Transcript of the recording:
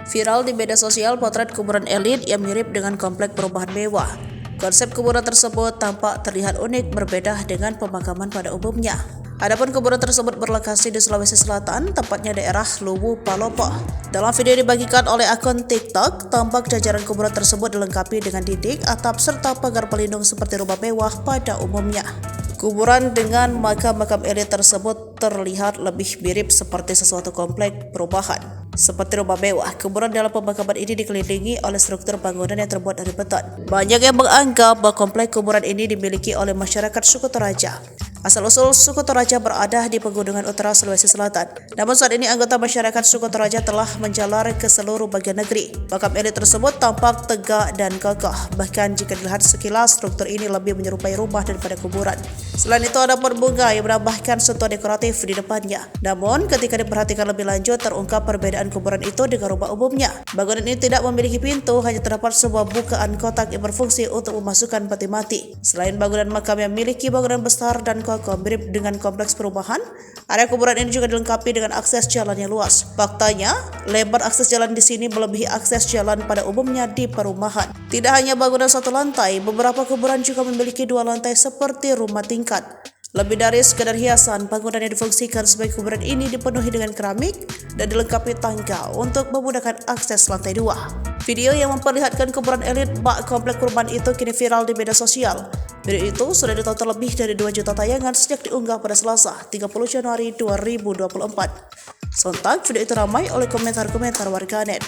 Viral di media sosial potret kuburan elit yang mirip dengan komplek perumahan mewah. Konsep kuburan tersebut tampak terlihat unik berbeda dengan pemakaman pada umumnya. Adapun kuburan tersebut berlokasi di Sulawesi Selatan, tepatnya daerah Luwu Palopo. Dalam video yang dibagikan oleh akun TikTok, tampak jajaran kuburan tersebut dilengkapi dengan dinding, atap, serta pagar pelindung seperti rumah mewah pada umumnya. Kuburan dengan makam-makam elit tersebut terlihat lebih mirip seperti sesuatu komplek perumahan. Seperti rumah mewah, kuburan dalam pemakaman ini dikelilingi oleh struktur bangunan yang terbuat dari beton. Banyak yang menganggap bahwa komplek kuburan ini dimiliki oleh masyarakat suku Toraja. Asal-usul suku Toraja berada di pegunungan utara Sulawesi Selatan. Namun saat ini anggota masyarakat suku Toraja telah menjalar ke seluruh bagian negeri. Makam elit tersebut tampak tegak dan kokoh. Bahkan jika dilihat sekilas, struktur ini lebih menyerupai rumah daripada kuburan. Selain itu ada pohon bunga yang menambahkan sentuhan dekoratif di depannya. Namun ketika diperhatikan lebih lanjut, terungkap perbedaan kuburan itu dengan rumah umumnya. Bangunan ini tidak memiliki pintu, hanya terdapat sebuah bukaan kotak yang berfungsi untuk memasukkan peti mati. Selain bangunan makam yang memiliki bangunan besar dan kokoh mirip dengan kompleks perumahan, area kuburan ini juga dilengkapi dengan akses jalan yang luas. Faktanya, lebar akses jalan di sini melebihi akses jalan pada umumnya di perumahan. Tidak hanya bangunan satu lantai, beberapa kuburan juga memiliki dua lantai seperti rumah tingkat. Lebih dari sekedar hiasan, bangunan yang difungsikan sebagai kuburan ini dipenuhi dengan keramik dan dilengkapi tangga untuk memudahkan akses lantai 2. Video yang memperlihatkan kuburan elit bak komplek perumahan itu kini viral di media sosial. Video itu sudah ditonton lebih dari 2 juta tayangan sejak diunggah pada Selasa, 30 Januari 2024. Sontak video itu ramai oleh komentar-komentar warganet.